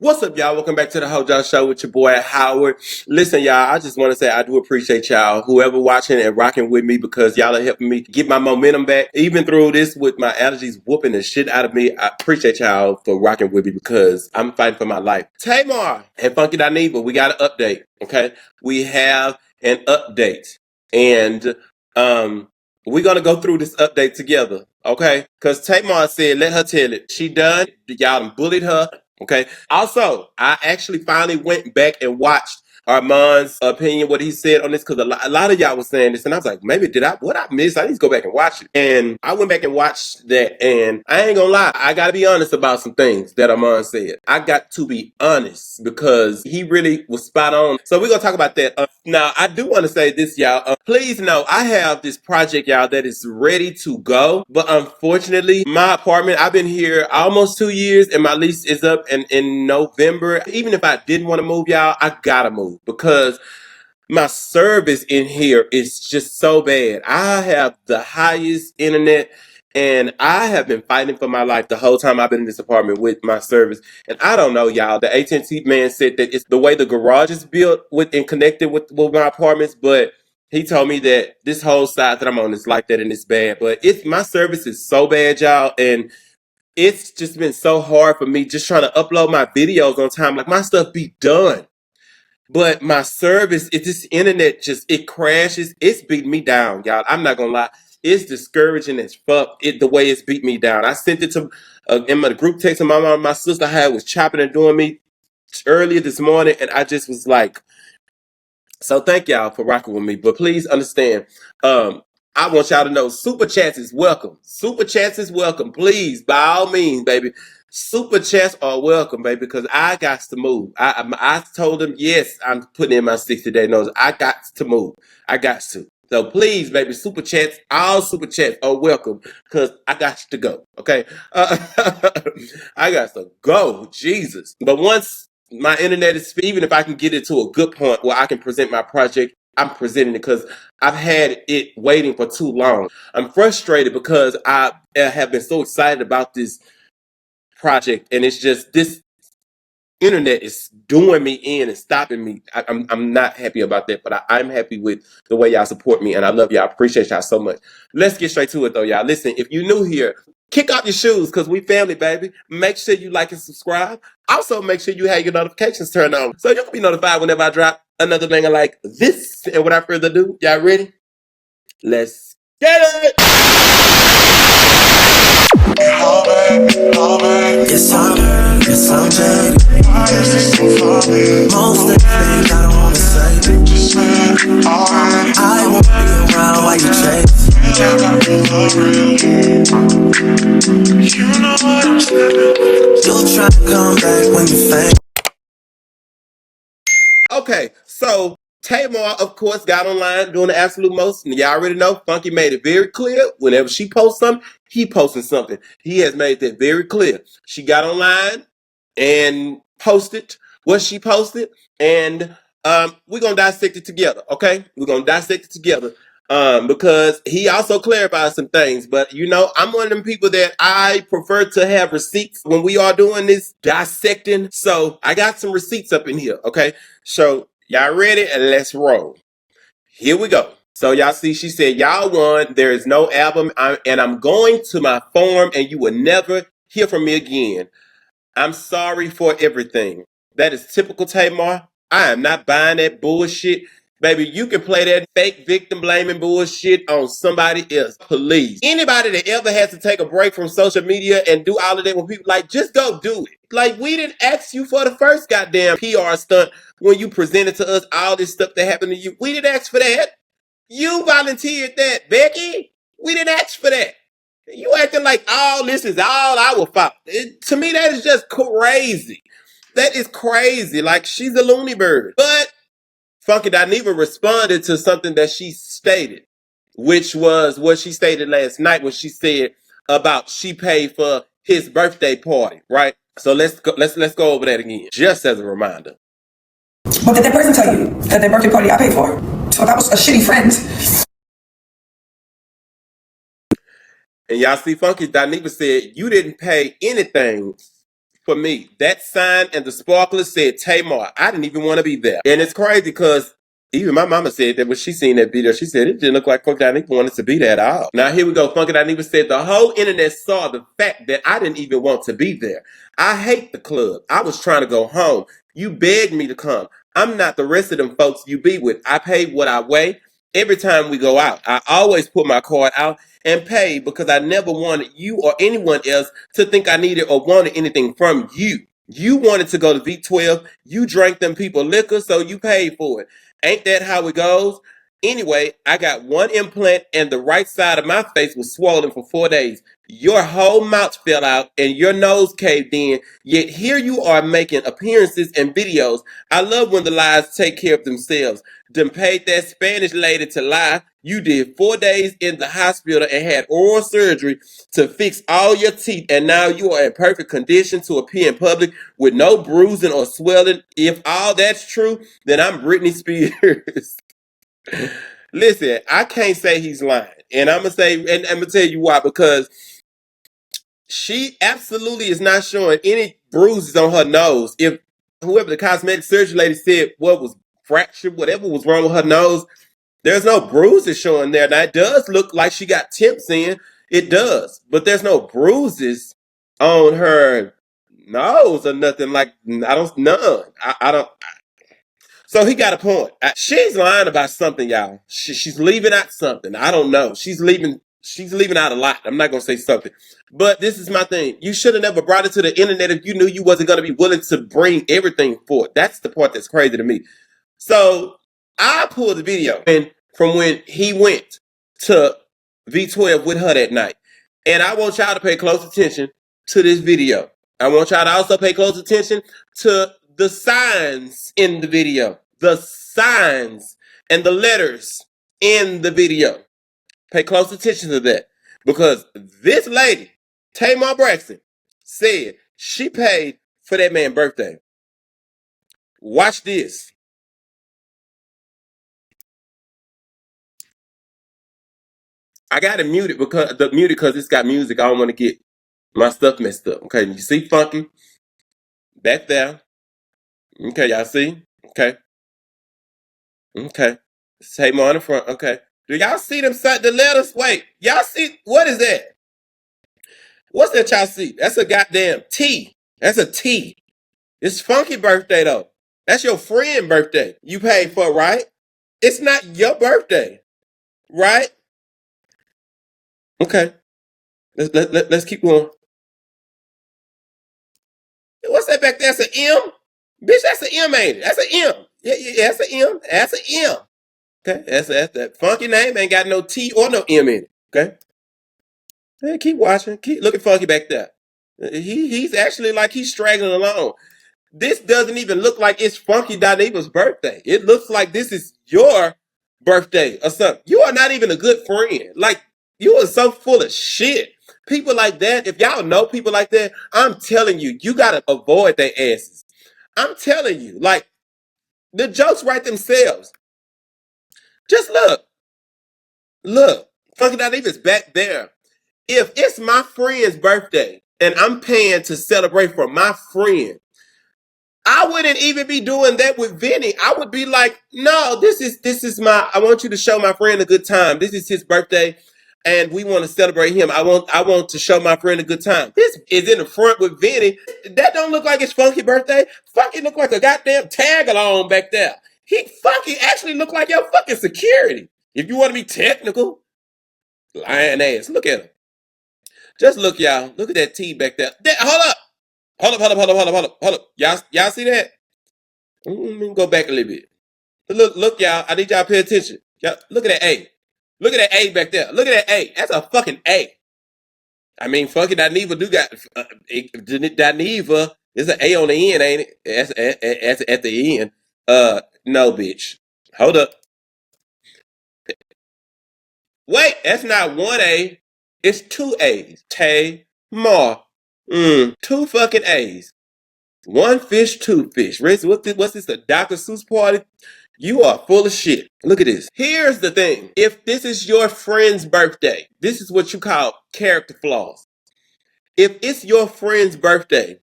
What's up, y'all? Welcome back to the Hojo Show with your boy Howard. Listen, y'all, I just want to say I do appreciate y'all, whoever watching and rocking with me, because y'all are helping me get my momentum back. Even through this with my allergies whooping the shit out of me, I appreciate y'all for rocking with me because I'm fighting for my life. Tamar and Funky Diva, we got an update, okay? We have an update. And we're going to go through this update together, okay? Because Tamar said, let her tell it. She done. Y'all done bullied her. Okay. Also, I actually finally went back and watched Armon's opinion, what he said on this, because a lot of y'all was saying this, and I was like, maybe what I missed? I need to go back and watch it. And I went back and watched that, and I ain't gonna lie, I gotta be honest about some things that Armon said. I got to be honest because he really was spot on. So we're gonna talk about that. Now, I do want to say this, y'all. Please know I have this project, y'all, that is ready to go, but unfortunately, my apartment, I've been here almost 2 years, and my lease is up in November. Even if I didn't want to move, y'all, I gotta move because my service in here is just so bad. I have the highest internet, and I have been fighting for my life the whole time I've been in this apartment with my service. And I don't know, y'all. The AT&T man said that it's the way the garage is built with and connected with my apartments, but he told me that this whole side that I'm on is like that and it's bad. But my service is so bad, y'all, and it's just been so hard for me just trying to upload my videos on time. Like, my stuff be done, but my service, this internet it crashes. It's beating me down, y'all. I'm not gonna lie. It's discouraging as fuck, the way it's beat me down. I sent it to in my group text, and my mom and my sister was chopping and doing me earlier this morning, and I just was like, so thank y'all for rocking with me. But please understand, I want y'all to know super chats is welcome. Super chats is welcome. Please, by all means, baby. Super chats are welcome, baby, because I got to move. I told them, yes, I'm putting in my 60-day notice. I got to move. I got to. So please, baby, super chats, all super chats are welcome because I got to go, okay? I got to go, Jesus. But once my internet is, even if I can get it to a good point where I can present my project, I'm presenting it because I've had it waiting for too long. I'm frustrated because I have been so excited about this project, and it's just this internet is doing me in and stopping me. I'm not happy about that, but I'm happy with the way y'all support me, and I love y'all. I appreciate y'all so much. Let's get straight to it, though, y'all. Listen, if you're new here, kick off your shoes because we family, baby. Make sure you like and subscribe. Also, make sure you have your notifications turned on so you can be notified whenever I drop another banger like this. And without further ado, y'all ready? Let's get it! Yes, I'm Jay. Why is this so funny? Most of the things I don't wanna say. Just say it, alright. I won't be around while you chase. You know what I'm saying. You'll try to come back when you faint. Okay, so Tamar, of course, got online doing the absolute most. And y'all already know, Funky made it very clear. Whenever she posts something, he posting something. He has made that very clear. She got online and posted what she posted. And we're going to dissect it together, okay? We're going to dissect it together. Because he also clarified some things. But, you know, I'm one of them people that I prefer to have receipts when we are doing this dissecting. So I got some receipts up in here, okay? So y'all ready? And let's roll. Here we go. So y'all see, she said, y'all won. There is no album. And I'm going to my farm and you will never hear from me again. I'm sorry for everything. That is typical Tamar. I am not buying that bullshit. Baby, you can play that fake victim blaming bullshit on somebody else. Please. Anybody that ever has to take a break from social media and do all of that when people like, just go do it. Like, we didn't ask you for the first goddamn PR stunt when you presented to us all this stuff that happened to you. We didn't ask for that. You volunteered that, Becky. We didn't ask for that. You acting like all this is all our fault. To me, that is just crazy. That is crazy. Like, she's a loony bird. But Funky Diva responded to something that she stated, which was what she stated last night when she said about she paid for his birthday party, right? So let's go over that again, just as a reminder. What did that person tell you at their birthday party I paid for? So that was a shitty friend. And y'all see, Funky Diva said you didn't pay anything for me. That sign and the sparkler said Tamar. I didn't even want to be there. And it's crazy because even my mama said that when she seen that video, she said it didn't look like Funky Dineva wanted to be there at all. Now here we go. Funky Dineva said the whole internet saw the fact that I didn't even want to be there. I hate the club. I was trying to go home. You begged me to come. I'm not the rest of them folks you be with. I pay what I weigh every time we go out. I always put my card out and pay because I never wanted you or anyone else to think I needed or wanted anything from you. You wanted to go to V12. You drank them people liquor, so you paid for it. Ain't that how it goes? Anyway, I got one implant and the right side of my face was swollen for 4 days. Your whole mouth fell out and your nose caved in, yet here you are making appearances and videos. I love when the lies take care of themselves. Done paid that Spanish lady to lie. You did 4 days in the hospital and had oral surgery to fix all your teeth, and now you are in perfect condition to appear in public with no bruising or swelling. If all that's true, then I'm Britney Spears. Listen, I can't say he's lying. And I'm gonna tell you why, because she absolutely is not showing any bruises on her nose. If whoever the cosmetic surgery lady said what was fractured, whatever was wrong with her nose, there's no bruises showing there. Now it does look like she got temps in. It does, but there's no bruises on her nose or nothing. Like I don't none. I don't. So he got a point. She's lying about something, y'all. She's leaving out something. I don't know. She's leaving. She's leaving out a lot. I'm not gonna say something, but this is my thing. You should have never brought it to the internet if you knew you wasn't gonna be willing to bring everything for it. That's the part that's crazy to me. So I pulled the video and from when he went to V12 with her that night, and I want y'all to pay close attention to this video. I want y'all to also pay close attention to the signs in the video. The signs and the letters in the video. Pay close attention to that. Because this lady, Tamar Braxton, said she paid for that man's birthday. Watch this. I got it muted because it's got music. I don't want to get my stuff messed up. Okay, you see Funky? Back there. Okay, y'all see? Okay. Okay. Tamar on the front. Okay. Do y'all see them the letters? Wait, y'all see what is that? What's that y'all see? That's a goddamn T. That's a T. It's Funky birthday though. That's your friend birthday. You paid for, right? It's not your birthday, right? Okay. Let's keep going. What's that back there? That's an M? Bitch, that's an M, ain't it? That's an M. Yeah, that's an M. That's an M. Okay, that's that Funky name ain't got no T or no M in it. Okay. Hey, keep watching. Keep looking Funky back there. He's actually like he's straggling along. This doesn't even look like it's Funky Dineva's birthday. It looks like this is your birthday or something. You are not even a good friend. Like, you are so full of shit. People like that, if y'all know people like that, I'm telling you, you gotta avoid their asses. I'm telling you, like, the jokes write themselves. Just look. Look. Funky Dineva's back there. If it's my friend's birthday and I'm paying to celebrate for my friend, I wouldn't even be doing that with Vinny. I would be like, no, this is I want you to show my friend a good time. This is his birthday and we want to celebrate him. I want to show my friend a good time. This is in the front with Vinny. That don't look like it's Funky birthday. Funky look like a goddamn tag along back there. Funky actually look like your fucking security. If you want to be technical, lying ass. Look at him. Just look, y'all. Look at that T back there. Hold up. Hold up. Y'all see that? Let me go back a little bit. Look, y'all. I need y'all to pay attention. Y'all, look at that A. Look at that A back there. Look at that A. That's a fucking A. I mean, fucking Dineva do got Dineva. There's an A on the end, ain't it? That's at the end. No, bitch. Hold up. Wait, that's not one A. It's two A's. Tamar. Two fucking A's. One fish, two fish. Race, what's this, a Dr. Seuss party? You are full of shit. Look at this. Here's the thing. If this is your friend's birthday, this is what you call character flaws. If it's your friend's birthday,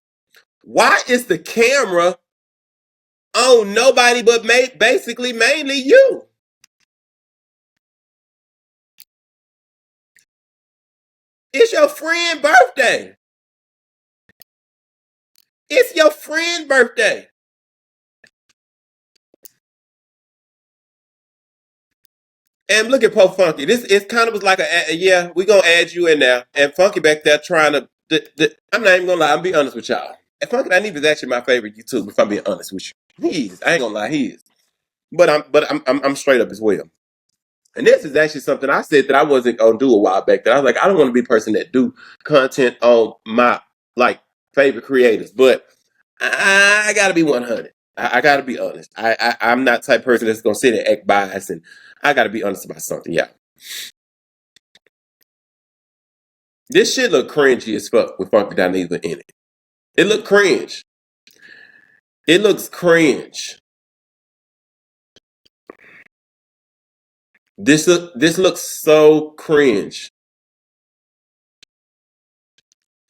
Why is the camera on nobody but basically mainly you? It's your friend's birthday. It's your friend's birthday. And look at Pope Funky. This is kind of was like yeah, we gonna add you in there. And Funky back there trying to. I'm not even gonna lie. I'm be honest with y'all. And Funky that Diva is actually my favorite YouTube. If I'm being honest with you, he is. I ain't gonna lie, he is. But I'm straight up as well. And this is actually something I said that I wasn't gonna do a while back. That I was like, I don't want to be a person that do content on my like favorite creators, but I gotta be 100. I gotta be honest. I'm not the type of person that's gonna sit and act biased, and I gotta be honest about something. Yeah, this shit look cringy as fuck with Funky Diva in it. It look cringe. It looks cringe. This looks so cringe.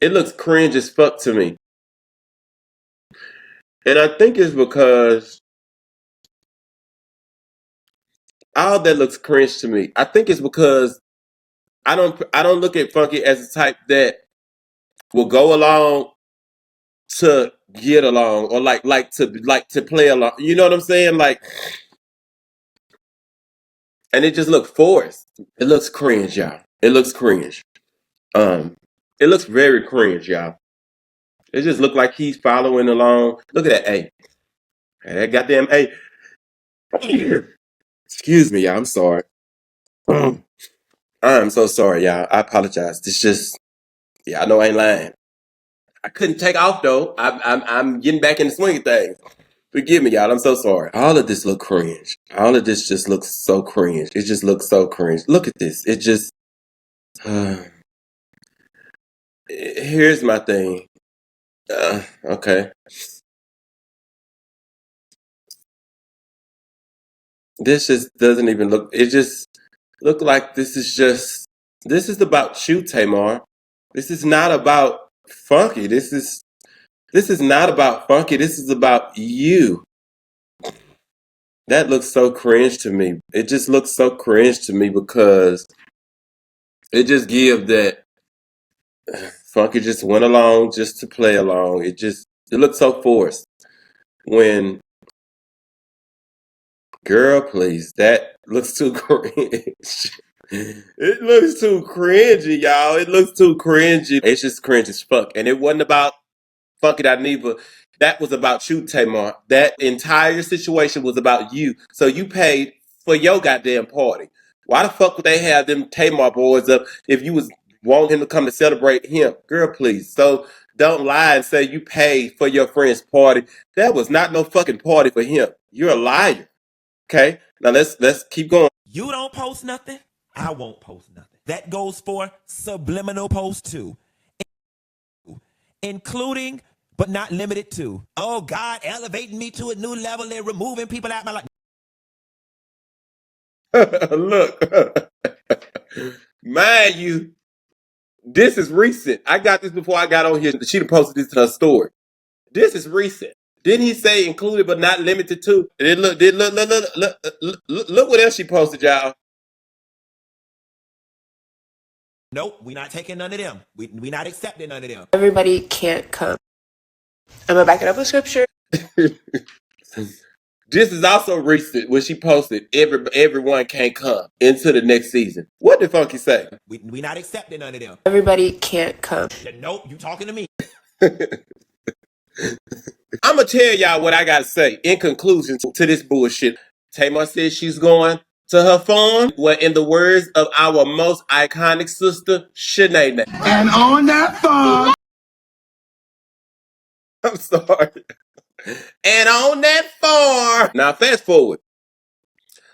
It looks cringe as fuck to me. And I think it's because all that looks cringe to me. I think it's because I don't look at Funky as a type that will go along to get along or like to play along. You know what I'm saying? Like, and it just looks forced. It looks cringe, y'all. It looks cringe. It looks very cringe, y'all. It just looked like he's following along. Look at that A. That goddamn A. Excuse me, y'all. I'm sorry. I'm so sorry, y'all. I apologize. It's just, yeah, I know I ain't lying. I couldn't take off though. I'm getting back in the swing of things. Forgive me, y'all. I'm so sorry. All of this look cringe. All of this just looks so cringe. It just looks so cringe. Look at this. It just. Here's my thing. Okay. This just doesn't even look. It just look like this is just. This is about you, Tamar. This is not about Funky. This is not about Funky. This is about you. That looks so cringe to me. It just looks so cringe to me because it just gives that Funky just went along just to play along. It looks so forced. When, girl, please, that looks too cringe. It looks too cringy, y'all. It looks too cringy. It's just cringe as fuck. And it wasn't about Funky Diva. That was about you, Tamar. That entire situation was about you. So you paid for your goddamn party. Why the fuck would they have them Tamar boys up if you was wanting him to come to celebrate him? Girl, please. So don't lie and say you paid for your friend's party. That was not no fucking party for him. You're a liar. Okay? Now let's keep going. You don't post nothing, I won't post nothing. That goes for subliminal posts too. Including, but not limited to, oh God, elevating me to a new level and removing people out my life. Look, mind you, this is recent. I got this before I got on here. She posted this to her story. This is recent. Didn't he say included but not limited to? Look what else she posted, y'all. Nope, we not taking none of them. We not accepting none of them. Everybody can't come. I'm gonna back it up with scripture. This is also recent when she posted everyone can't come into the next season. What did Funky say? We not accepting none of them. Everybody can't come. Nope, you talking to me. I'm gonna tell y'all what I gotta say in conclusion to this bullshit. Tamar says she's going to her farm, where in the words of our most iconic sister, Shanae. And on that farm. I'm sorry. And on that farm. Now fast forward.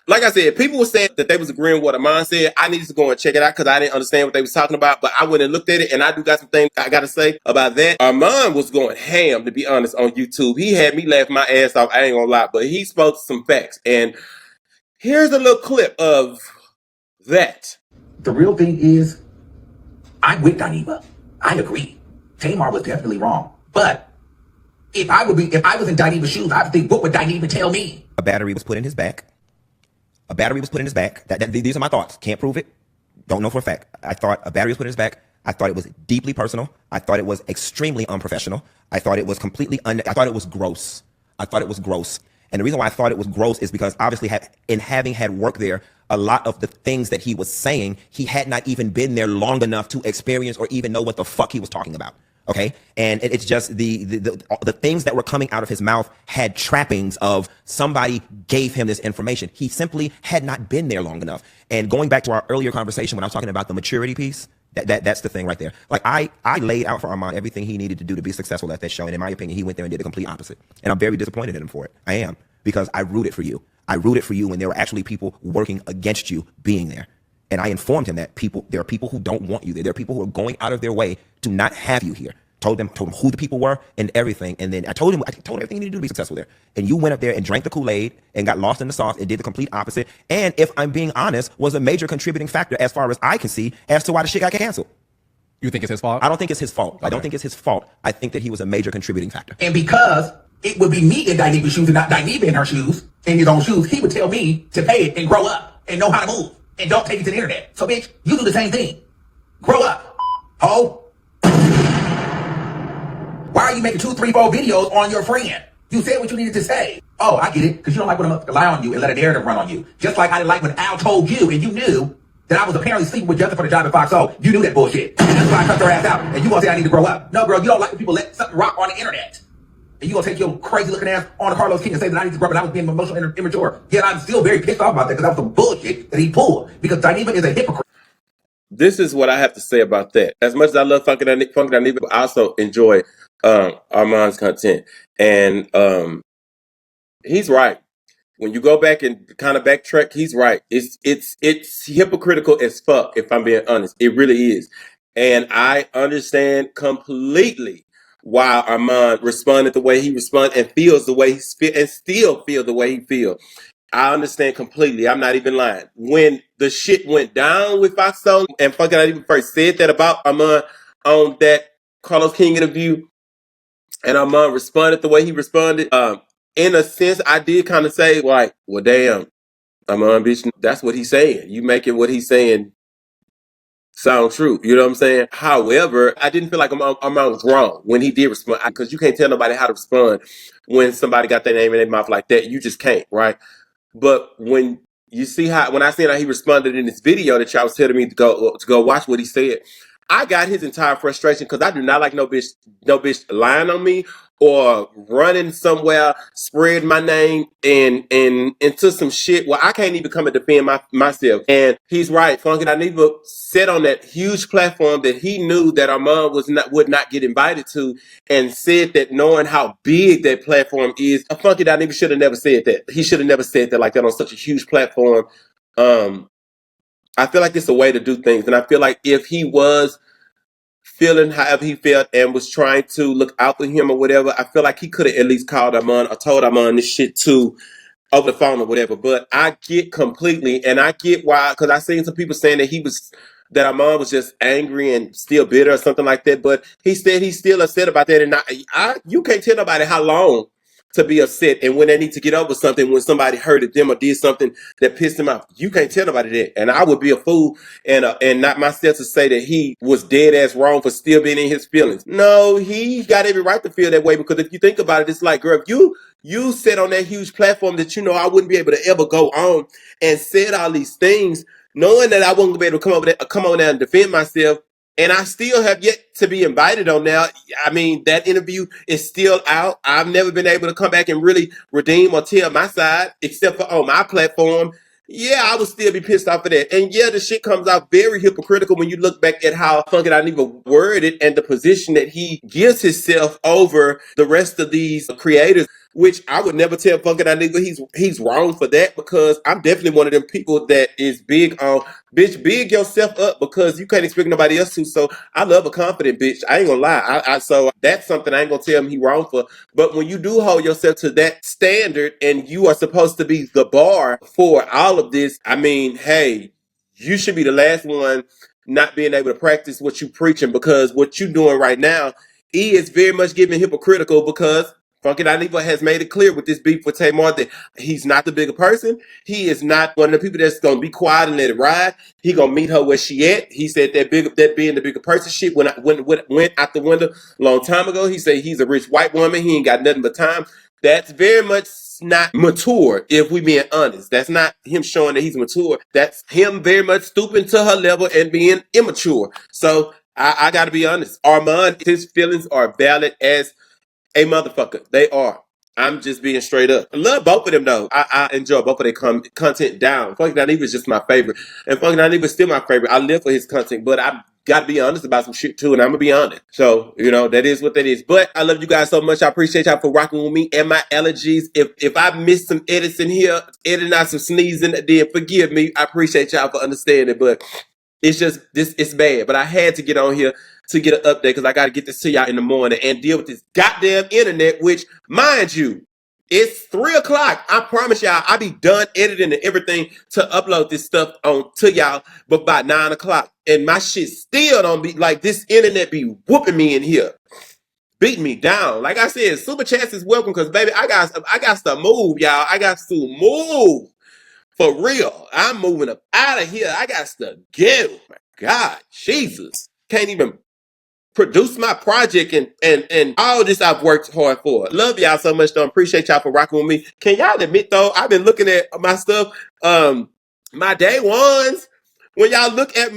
Like I said, people were saying that they was agreeing with what Armon said. I needed to go and check it out because I didn't understand what they was talking about. But I went and looked at it, and I do got some things I got to say about that. Armon was going ham, to be honest, on YouTube. He had me laugh my ass off. I ain't gonna lie, but he spoke some facts. And here's a little clip of that. The real thing is, I'm with Diva. I agree. Tamar was definitely wrong. But If I was in Diva's shoes, I would think, what would Diva tell me? A battery was put in his back. A battery was put in his back. These are my thoughts. Can't prove it. Don't know for a fact. I thought a battery was put in his back. I thought it was deeply personal. I thought it was extremely unprofessional. I thought it was completely I thought it was gross. I thought it was gross. And the reason why I thought it was gross is because obviously in having had work there, a lot of the things that he was saying, he had not even been there long enough to experience or even know what the fuck he was talking about. Okay. And it's just the things that were coming out of his mouth had trappings of somebody gave him this information. He simply had not been there long enough. And going back to our earlier conversation when I was talking about the maturity piece, that's the thing right there. Like I laid out for Armon everything he needed to do to be successful at that show. And in my opinion, he went there and did the complete opposite. And I'm very disappointed in him for it. I am, because I rooted for you. I rooted for you when there were actually people working against you being there. And I informed him that there are people who don't want you there. There are people who are going out of their way to not have you here. Told him who the people were and everything. And then I told him everything he needed to do to be successful there. And you went up there and drank the Kool-Aid and got lost in the sauce and did the complete opposite. And if I'm being honest, was a major contributing factor as far as I can see as to why the shit got canceled. You think it's his fault? I don't think it's his fault. Okay. I don't think it's his fault. I think that he was a major contributing factor. And because it would be me in Diva's shoes and not Diva in her shoes, in his own shoes, he would tell me to pay it and grow up and know how to move and don't take it to the internet. So bitch, you do the same thing. Grow up. Ho. Why are you making 2, 3, 4 videos on your friend? You said what you needed to say. Oh, I get it. Because you don't like when a motherfucker lie on you and let a narrative run on you. Just like I didn't like when Al told you and you knew that I was apparently sleeping with Justin for the job at Fox. So you knew that bullshit. And that's why I cut their ass out. And you gonna say I need to grow up. No, girl, you don't like when people let something rock on the internet. And you gonna take your crazy looking ass on Carlos King and say that I need to grow up and I was being emotional and immature. Yet I'm still very pissed off about that because that was some bullshit that he pulled. Because Diva is a hypocrite. This is what I have to say about that. As much as I love Funky Diva, I also enjoy Armon's content. And he's right. When you go back and kind of backtrack, he's right. It's hypocritical as fuck, if I'm being honest. It really is. And I understand completely why Armon responded the way he responded and feels the way he and still feel the way he feels. I understand completely. I'm not even lying. When the shit went down with Fox and fucking I even first said that about Armon on that Carlos King interview, and Armon responded the way he responded, in a sense, I did kind of say, like, well, damn, Armon, bitch, that's what he's saying. You making what he's saying sound true. You know what I'm saying? However, I didn't feel like Armon was wrong when he did respond, because you can't tell nobody how to respond when somebody got their name in their mouth like that. You just can't, right? But when you see when I seen how he responded in this video that y'all was telling me to go watch what he said, I got his entire frustration because I do not like no bitch lying on me or running somewhere, spread my name and into some shit where I can't even come and defend myself. And he's right. Funky Diva said on that huge platform that he knew that Armon would not get invited to, and said that knowing how big that platform is, Funky Diva should have never said that. He should have never said that like that on such a huge platform. I feel like it's a way to do things. And I feel like if he was feeling however he felt and was trying to look out for him or whatever, I feel like he could have at least called Armon or told Armon this shit too over the phone or whatever. But I get completely, and I get why, because I seen some people saying that that Armon was just angry and still bitter or something like that. But he said he's still upset about that. And you can't tell nobody how long to be upset and when they need to get over something, when somebody hurted them or did something that pissed them off. You can't tell nobody that. And I would be a fool and not myself to say that he was dead ass wrong for still being in his feelings. No, he got every right to feel that way, because if you think about it, it's like, girl, if you sit on that huge platform that you know I wouldn't be able to ever go on and said all these things, knowing that I wouldn't be able to come over there and defend myself, and I still have yet to be invited on now. I mean, that interview is still out. I've never been able to come back and really redeem or tell my side, except for on my platform. Yeah, I would still be pissed off of that. And yeah, the shit comes out very hypocritical when you look back at how Funky Diva worded and the position that he gives himself over the rest of these creators, which I would never tell Funky Diva he's wrong for that, because I'm definitely one of them people that is big on, bitch, big yourself up, because you can't expect nobody else to. So I love a confident bitch. I ain't gonna lie. So that's something I ain't gonna tell him he wrong for. But when you do hold yourself to that standard and you are supposed to be the bar for all of this, I mean, hey, you should be the last one not being able to practice what you preaching, because what you doing right now is very much giving hypocritical, because Funky Diva has made it clear with this beef with Tamar that he's not the bigger person. He is not one of the people that's gonna be quiet and let it ride. He gonna meet her where she at. He said that being the bigger person shit went out the window a long time ago. He said he's a rich white woman. He ain't got nothing but time. That's very much not mature, if we being honest. That's not him showing that he's mature. That's him very much stooping to her level and being immature. So I gotta be honest. Armon, his feelings are valid as a motherfucker. They are. I'm just being straight up. I love both of them though. I enjoy both of their content down. Funky Diva is just my favorite. And Funky Diva is still my favorite. I live for his content, but I gotta be honest about some shit too, and I'm gonna be honest. So, that is what that is. But I love you guys so much. I appreciate y'all for rocking with me and my allergies. If I missed some edits in here, editing out some sneezing, then forgive me. I appreciate y'all for understanding, but it's just it's bad. But I had to get on here to get an update because I got to get this to y'all in the morning and deal with this goddamn internet, which, mind you, it's 3 o'clock. I promise y'all, I'll be done editing and everything to upload this stuff on to y'all, but by 9 o'clock. And my shit still don't be like this internet be whooping me in here. Beating me down. Like I said, super chats is welcome because baby, I got to move, y'all. I got to move. For real. I'm moving up out of here. I got to go. My God, Jesus. Can't even produce my project and all this I've worked hard for. Love y'all so much though. Appreciate y'all for rocking with me. Can y'all admit though, I've been looking at my stuff, my day ones. When y'all look at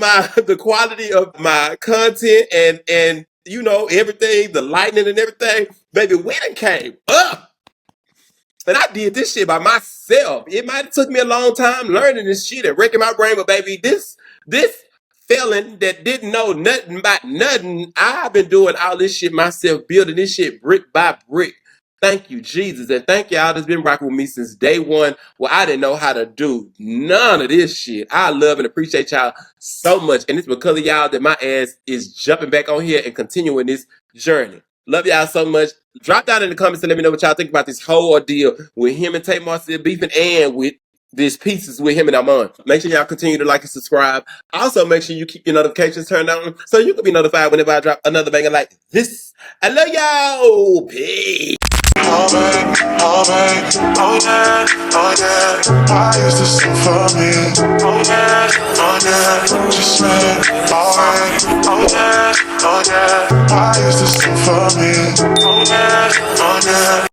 the quality of my content and everything, the lightning and everything, baby, when it came up. And I did this shit by myself. It might have took me a long time learning this shit and wrecking my brain, but baby, this felon that didn't know nothing about nothing, I've been doing all this shit myself, building this shit brick by brick. Thank you, Jesus. And thank y'all that's been rocking with me since day one. Well, I didn't know how to do none of this shit. I love and appreciate y'all so much. And it's because of y'all that my ass is jumping back on here and continuing this journey. Love y'all so much. Drop down in the comments and let me know what y'all think about this whole ordeal with him and Tamar still beefing and with these pieces with him and Armon. Make sure y'all continue to like and subscribe. Also, make sure you keep your notifications turned on so you can be notified whenever I drop another banger like this. I love y'all. Peace. Oh babe, oh babe, oh yeah, oh yeah. Why is this so funny? Oh yeah, just made alright. Oh yeah, why is this so funny? Oh yeah,